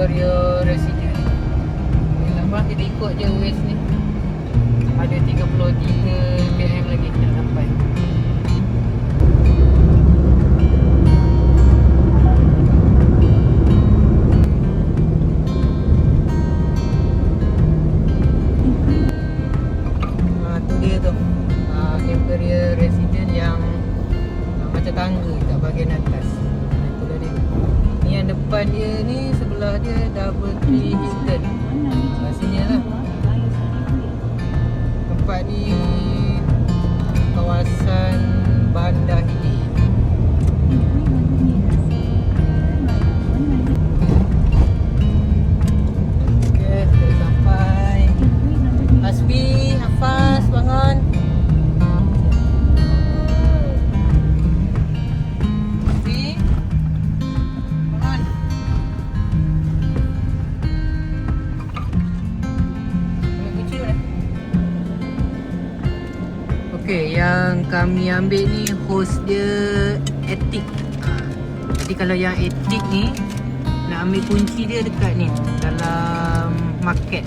Imperial Residence. Lama kita ikut je Waze ni. Ada 33 km lagi nak sampai. Tu dia tu. Imperial Residence yang macam tangga kat bahagian atas. Itulah dia. Ni yang depan dia ni, sebelah dia Double Tree Hilton. Sini lah. Tempat ni kawasan Bandar Hilir. Okey, dah sampai. Hasbi, Hafaz, bangun. Hasbi, bangun. Ambil kunci mana? Okey, yang kami ambil ni host dia Attic. Jadi kalau yang Attic ni nak ambil kunci dia dekat ni dalam market.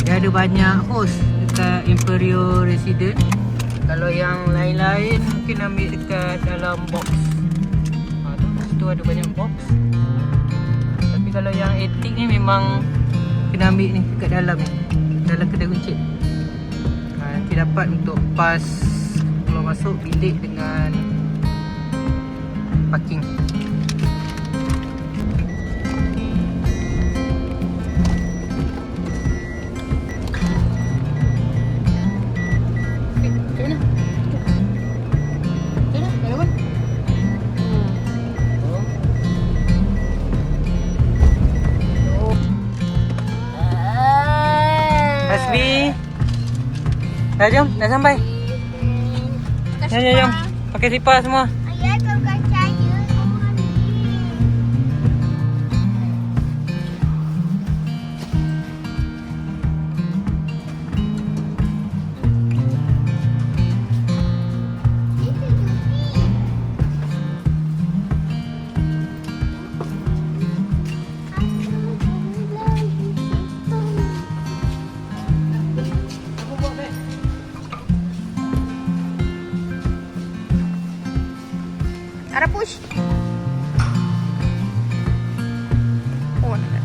Dia ada banyak host dekat Imperial Residence. Kalau yang lain-lain mungkin ambil dekat dalam box. Tu situ ada banyak box. Tapi kalau yang Attic ni memang kena ambil ni dekat dalam ni, dalam kedai kunci. Nanti dapat untuk pas kalau masuk bilik dengan parking. Hasbi, dah jom, dah sampai. Jom. Pakai slipper semua. Ayah kau kacanya semua ni. Ada push. Oh, ada.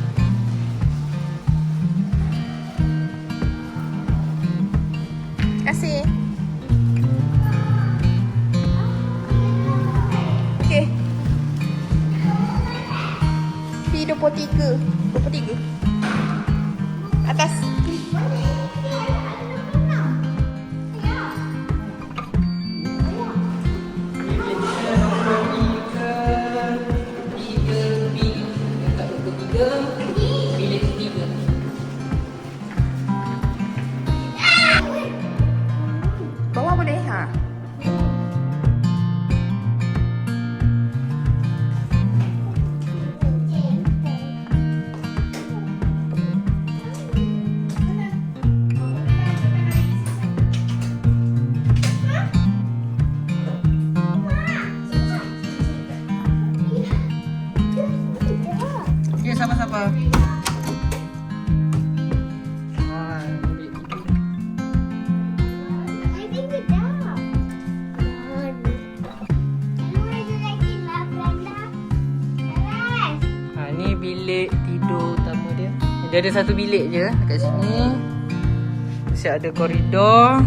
Kasih. Okey. P23. 23. Atas. Bawah boleh? Ha. Okey, sama-sama. Ni bilik tidur utama dia. Dia ada satu bilik je kat sini. Mesti ada koridor.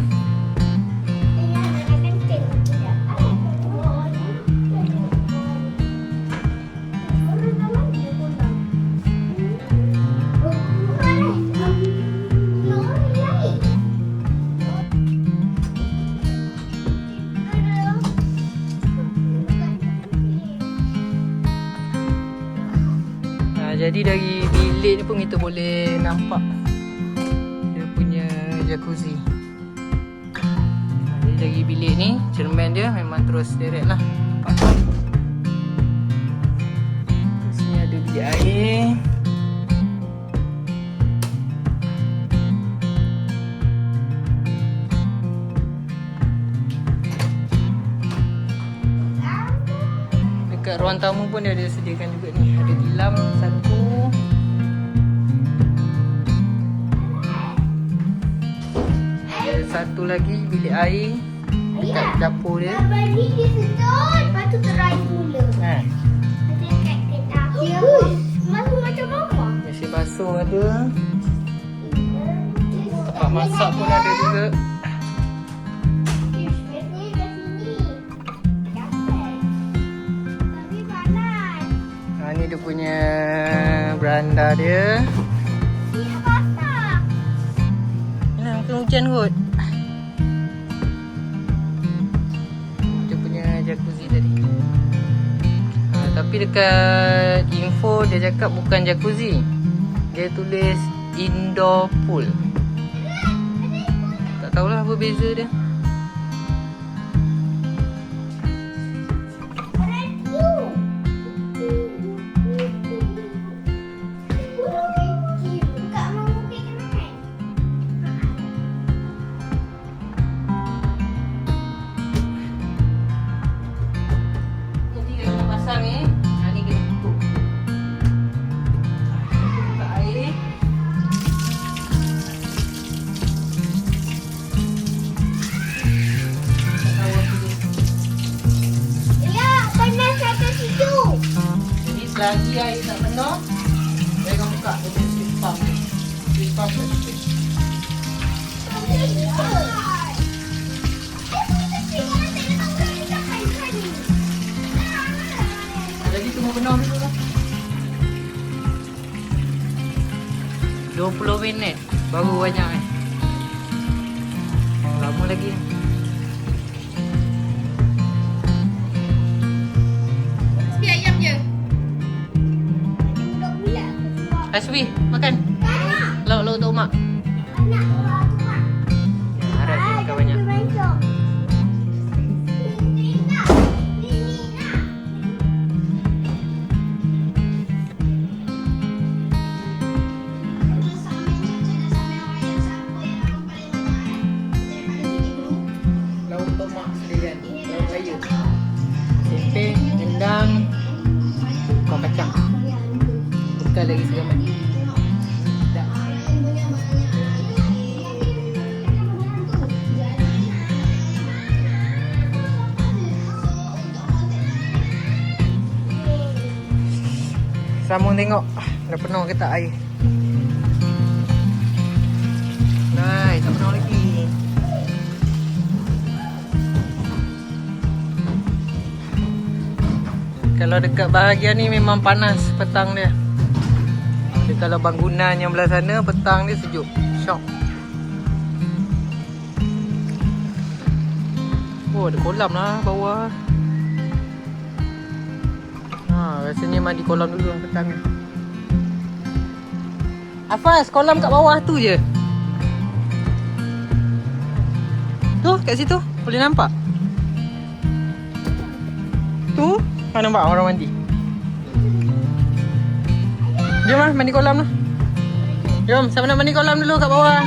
Jadi dari bilik ni pun kita boleh nampak dia punya jacuzzi. Jadi dari bilik ni cermin dia memang terus direct lah. Nampak. Terus ni ada bilik air. Dekat ruang tamu pun dia ada sediakan juga ni. Ada tilam satu. satu lagi bilik air dekat dapur dia. Balik dia sedot. Lepas tu terai pula. Ha. Ada kat kereta. Ya. Masuk macam mama. Mesin basuh ada. Tempat masak pun ada juga. Ni dia punya beranda dia. Dia basah. Nah, kena hujan kot. Dia punya jacuzzi tadi. Tapi dekat info dia cakap bukan jacuzzi. Dia tulis indoor pool. Tak tahulah apa beza dia. Selagi air tak penuh, saya akan buka punya sweet pump ni. Sweet pump kat situ. Jadi tunggu penuh dulu lah. 20 minit baru banyak lama lagi. Biar ayam je. Hasbi, makan. Lauk-lauk untuk mak. Harap dia makan banyak. Lauk untuk mak sendirian. Lauk raya. Tempe, rendang, kuah kacang. Bukan lagi segamat. Dah. Sambung tengok dah penuh ke tak air. Nice, tak penuh lagi. Kalau dekat bahagian ni memang panas petang dia. Tapi kalau bangunan yang belah sana petang dia sejuk. Syok. Oh, ada kolam lah bawah. Rasanya mandi kolam dulu lah petang ni. Afaz, kolam kat bawah tu je. Tu, kat situ. Boleh nampak? Tu, nampak orang mandi. Jom lah mandi kolam lah. Jom, siapa nak mandi kolam dulu kat bawah?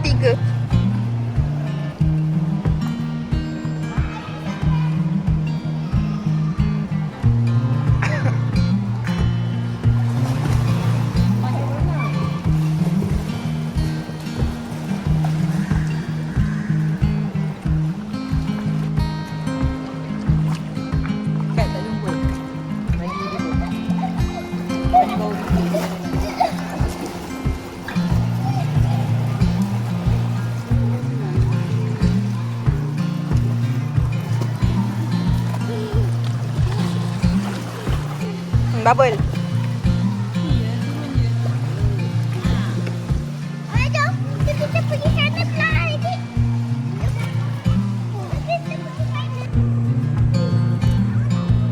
Tiga. bubble. Jom, kita pergi sana pula adik. Kita pergi sana.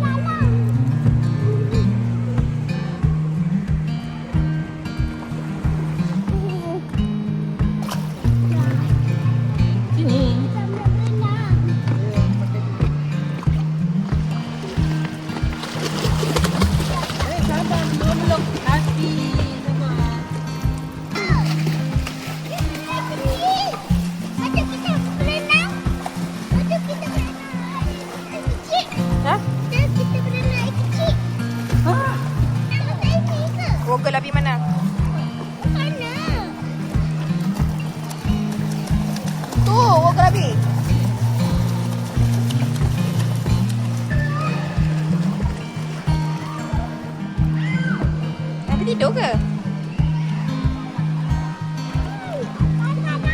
Lalang. Sini. Sama berenang. Sabar, belum. Hati. Sabar. Kita pergi. Macam kita berenang. Macam kita berenang air kecil. Ha? Macam kita berenang air kecil. Ah. Nama saya ni ke? Google api mana? Mana? Tu, Google api. Api tidur ke? Mana nama?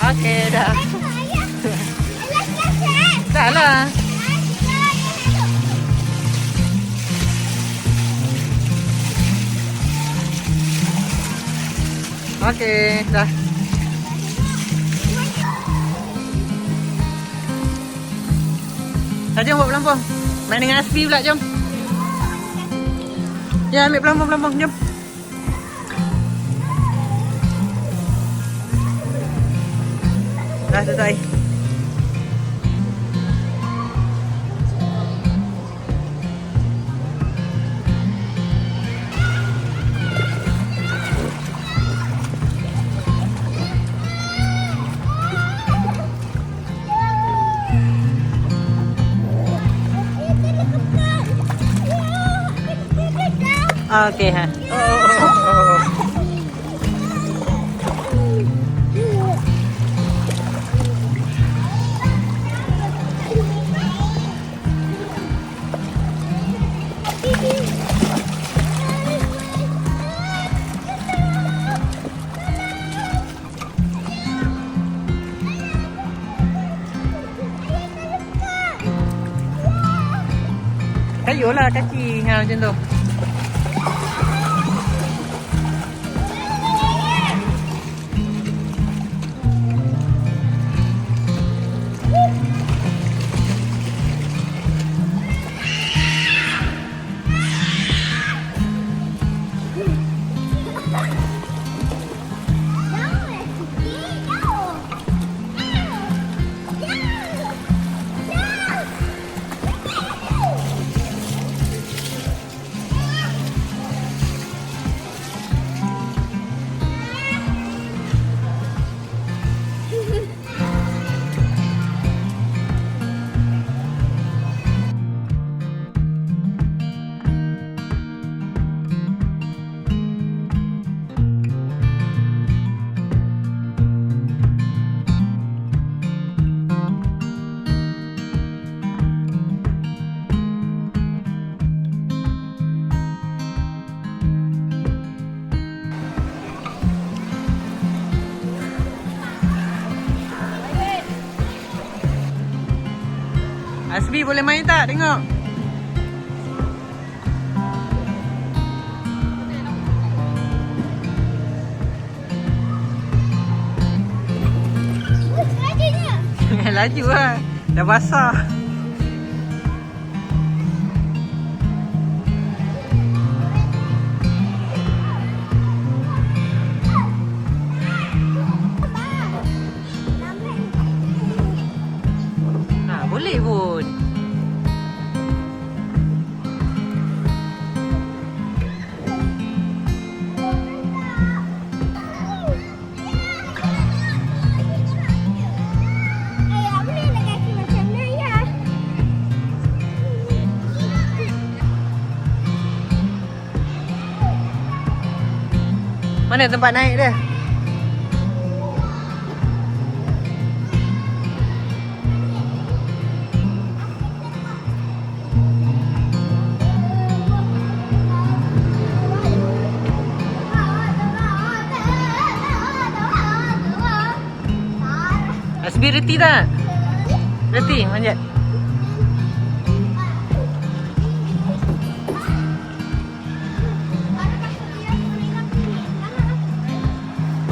Okey, dah. Ayah. Alas-alas. Dah lah. Okey, dah. Dah, jom buat pelampung. Main dengan Asfi pula, jom. Ya, ambil pelampung, jom. Dah selesai. Okey, ha. Oh. Kayulah kaki. Ha, macam tu. Asbi boleh main tak? Tengok. Laju lah. Dah basah. Mana tempat naik dia? Asbi reti tak? Reti manjat.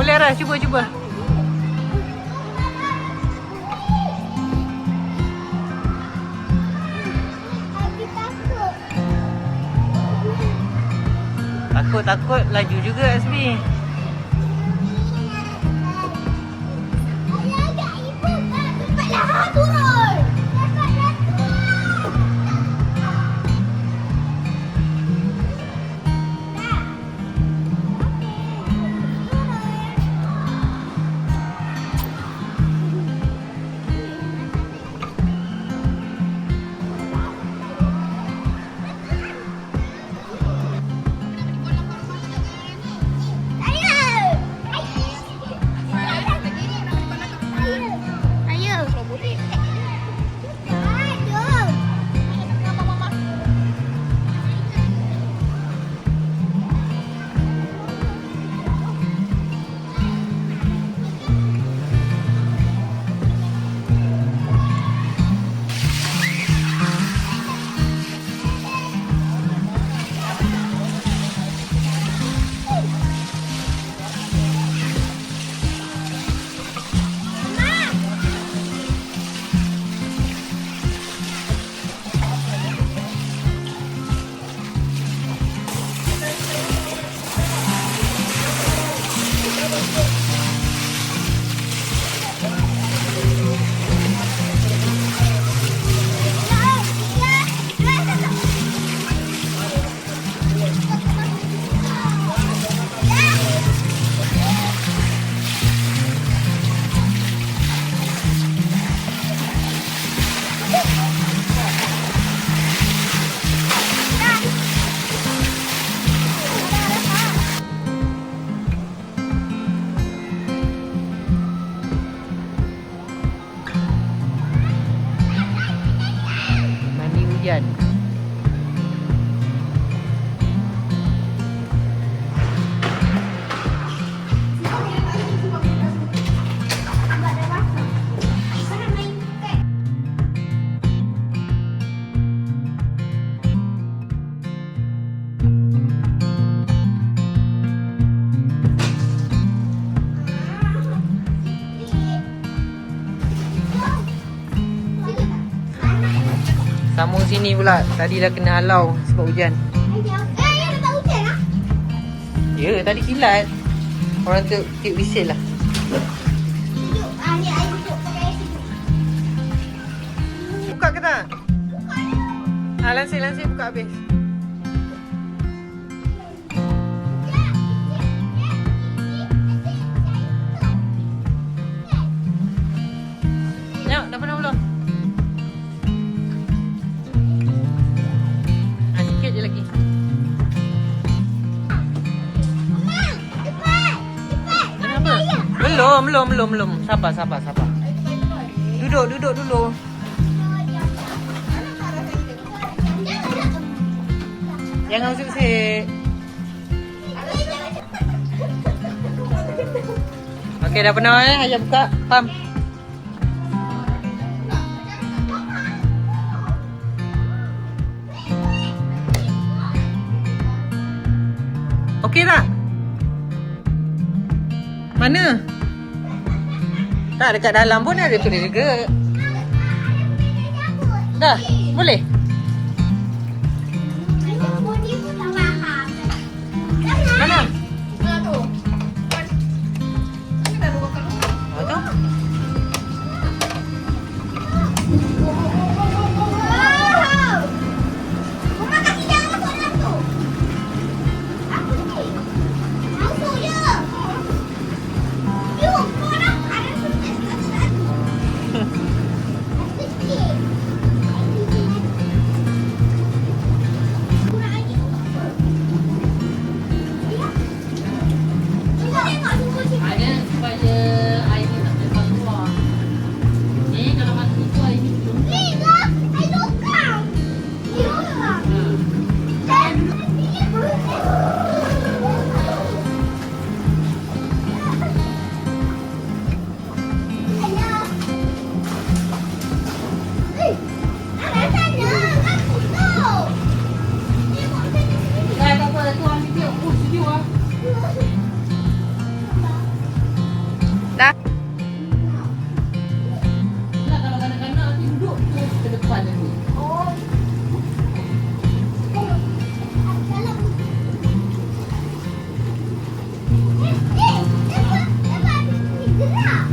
Boleh Ras, cuba. Takut laju juga Asbi. Hujan. Sambung sini pula. Tadi dah kena halau sebab hujan. Dapat hujan lah. Ya, tadi kilat. Orang tu tiup whistle lah. Duduk. Ni air duduk pakai air sejuk. Buka ke tak? Lansir buka habis. Tengok, dah pernah belum? Sikit je lagi. Kenapa? Belum. Sabar. Duduk dulu. Jangan usik-usik. Okey, dah pernah Ayah buka. Pam. Okey tak? Mana? Tak, dekat dalam pun ada tulis juga. Dah? Boleh? Mana? tu. Kita dah buka dulu. Oh tu? Mama kaki jangan masuk dalam tu. Aku ni. Masuk je. Yuk, korang ada sukses satu. Sikit.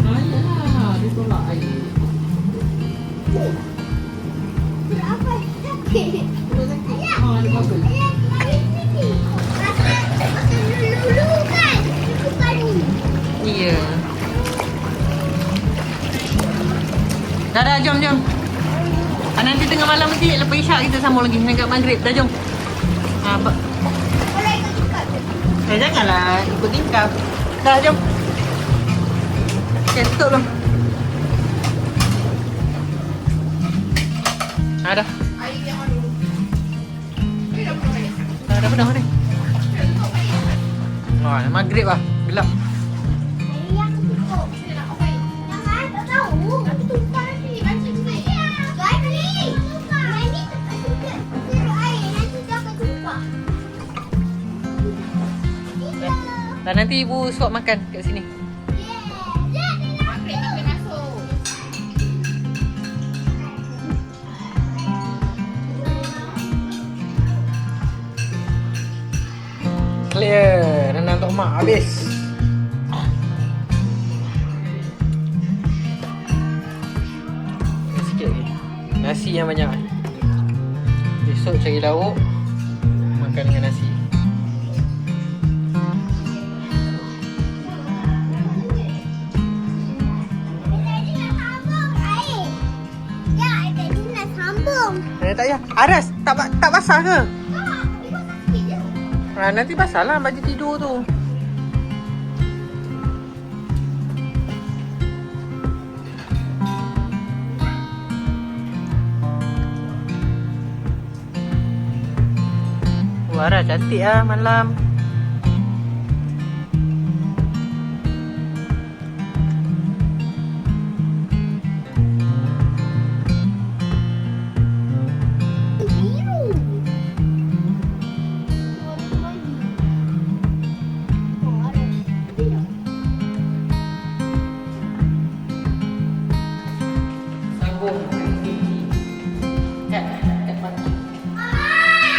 Ayalah, dia tolak air. Apa sakit? Ada bubble. Ayah, mari sini. Pasal lulu kan? Bukan ni. Iya. Dah, jom. Nanti tengah malam nanti lepas isyak kita sambung lagi dekat maghrib. Dah, jom. Apa? Kalau ikut cepat. Janganlah ikut tingkap. Dah, jom. Okay, tutup belum? Dah. Air yang mana? Air dah penuh air. Dah penuh ni. Wah, maghrib lah. Gelap. Ayah tutup. Saya nak off air. Jangan, tak tahu. Nanti tumpah nanti. Mancing juga. Ya, tuan beli. Yang ni tak suka seru air. Nanti dia akan tumpah. Dan nanti ibu suap makan kat sini. Maghrib makan masuk. Clear. Renang tok mak habis. Sikit lagi. Nasi yang banyak. Besok cari lauk. Makan dengan nasi. Tadi nak sambung air. Ya, tadi nak sambung. Tak payah. Aras, tak basah ke? Tak, dia basah sikit je. Nanti basah lah baju tidur tu. Aras cantik lah malam. Biru. Sambung. Kat pagi.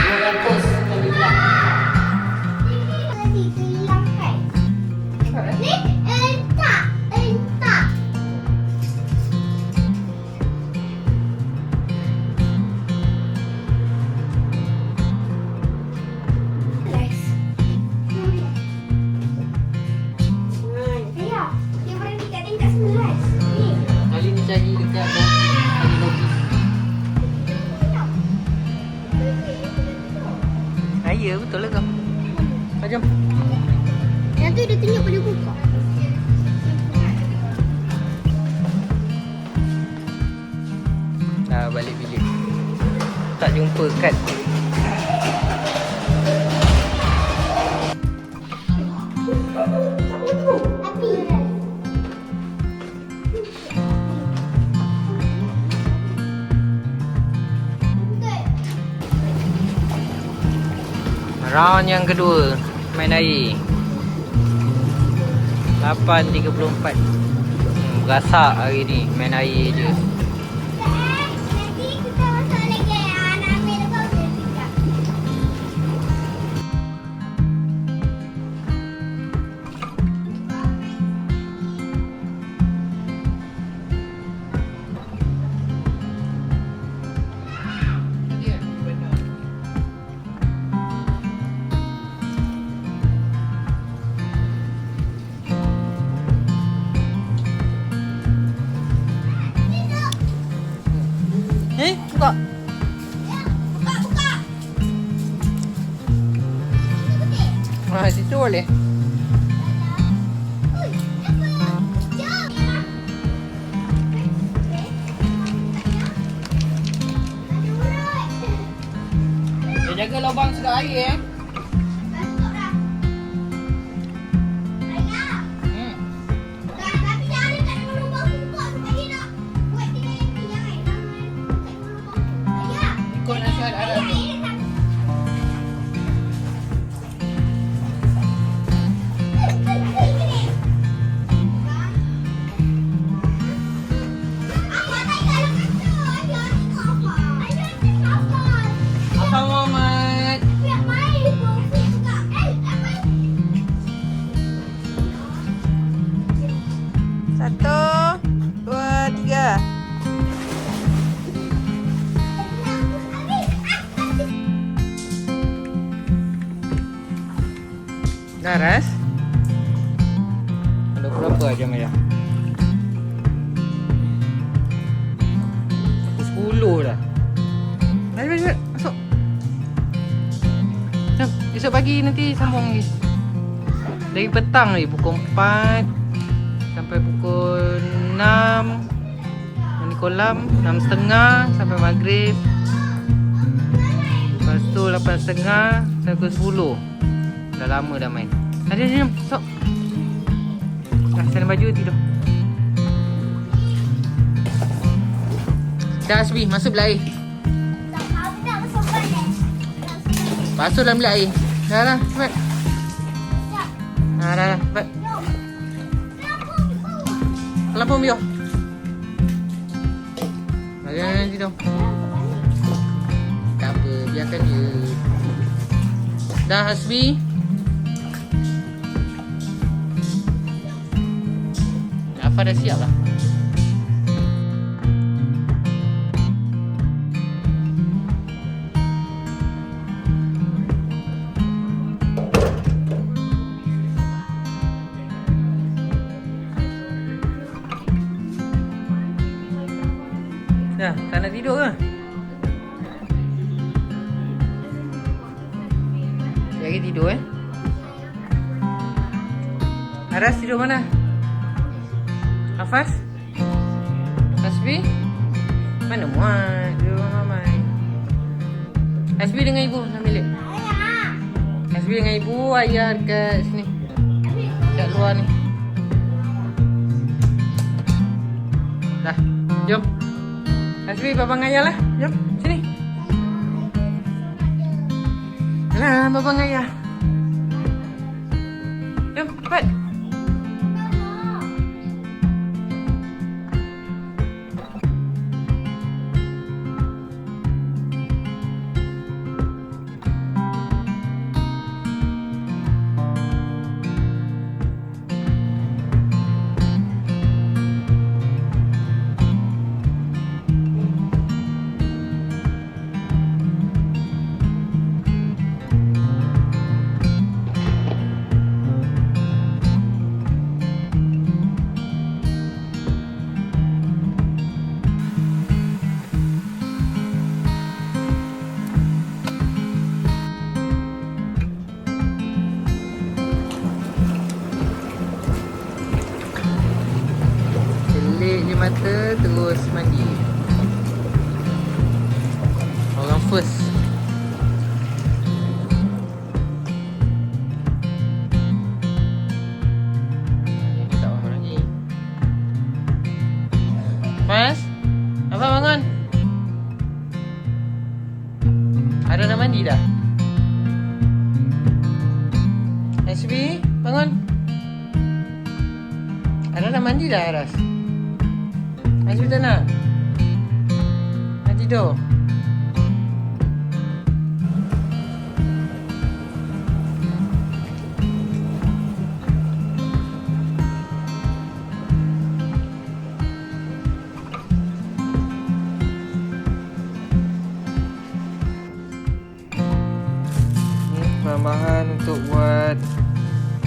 200 kali lah. Tadi terhilangkan. Ni entak. Less. Ayah, dia berhenti kat tingkat 11. Ni. Kali ni cari dekat kali lobi. Ya, betul lah kau. Jom. Yang tu dia tunjuk boleh buka. Dah balik bilik. Tak jumpa kad. Api. Round yang kedua main air 8.34. Berasak hari ni main air je. Nanti kita masuk lagi. Nak ambil lepas boleh tinggal. Buka. Buka. Situ boleh. Dia jaga lubang sedar air Ikut nasihat Arab tu. Abang Muhammad. Dah Ras? Ada berapa jam ya? 10 dah. Cepat, masuk. Jom, esok pagi nanti sambung lagi. Dari petang ni, pukul 4 sampai pukul 6. Mandi kolam, 6.30 sampai maghrib. Lepas tu 8.30 sampai pukul 10. Dah lama dah main. Ada jom, masuk. Dah salam baju tidur. Dah Asbi, masuk bilik air. Aku tak masuk balik. Masuk dalam bilik air. Dah lah, cepat. Dah, cepat. Kelapa biar. Bagi tidur. Tak apa, biarkan dia. Dah Hasbi. Afar dah siap lah. Dah, tak nak tidur ke? Lagi tidur Aras tidur mana? Hafaz? Hasbi? Mana muat? Tidur mamai. Hasbi dengan ibu dalam bilik. Hasbi dengan ibu, ayah dekat sini. Dekat luar ni. Dah, jom. Hasbi, babang ayah lah. Jom, sini. Nah, babang ayah. Jom, cepat. Selik je mata, terus mandi. Orang first. Tak bangun lagi. Mas? Apa bangun? Ada nak mandi dah? SB, bangun. Ada nak mandi dah Aras? Azmi tak nak? Nak tidur? Ni bahan untuk buat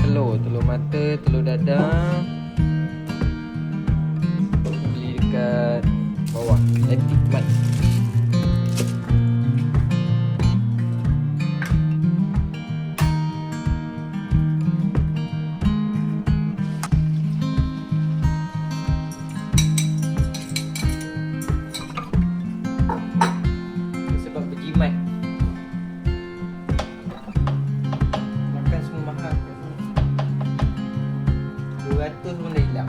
telur. Telur mata, telur dadar. Dekat bawah Epic Mat. Sebab berjimat. Makan semua mahal. 200 pun dah hilang.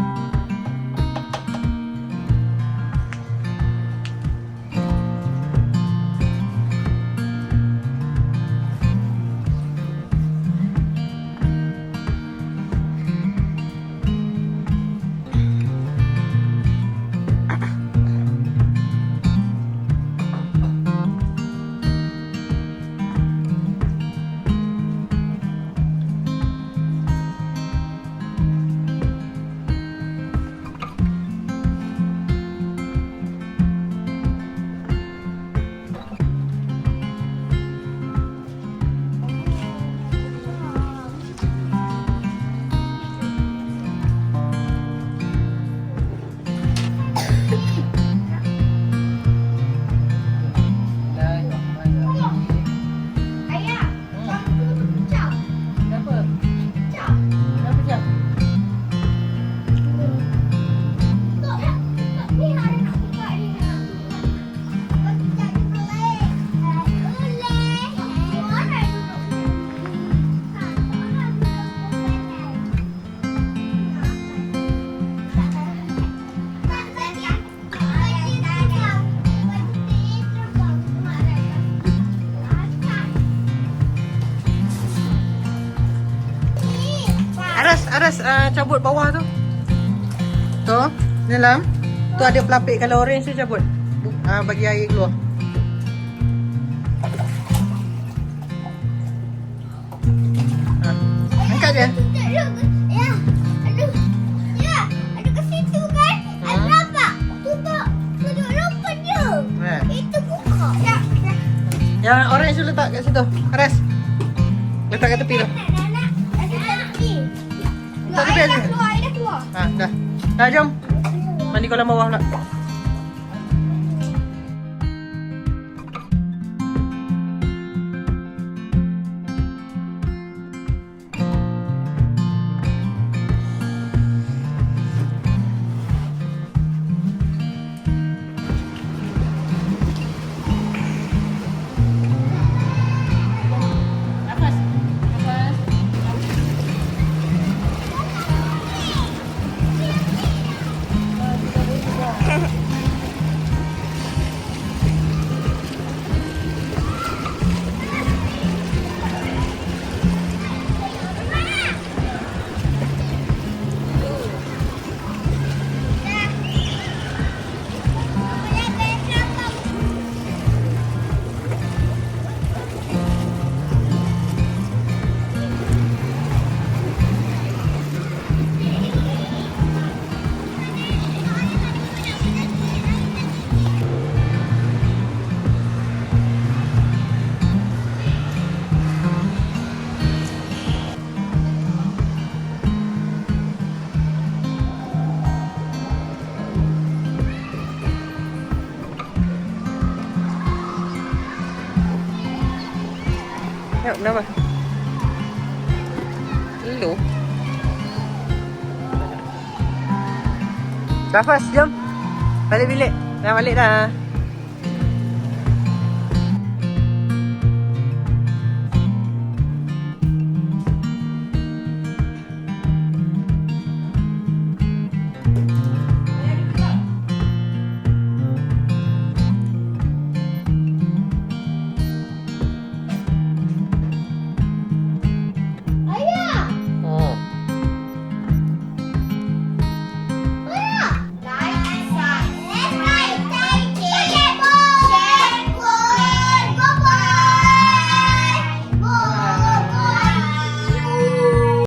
Aras cabut bawah tu. Tu, dalam. Tu ada pelapik kalau orange tu cabut. Bagi air keluar. Angkat je. Ya. Aduh. Ya. Ada ke situ kan? Ada nampak. Tutup rumput dia. Itu buka. Ya. Yang orange tu letak kat situ. Aras. Letak kat tepi tu. Nak. Ada tepi. Letak tepi aja. Air dah keluar. Dah. Dah jom. Mandi kolam bawah pula. Ya, kenapa? Lu? Dah fast, jom. Balik bilik. Dah balik dah.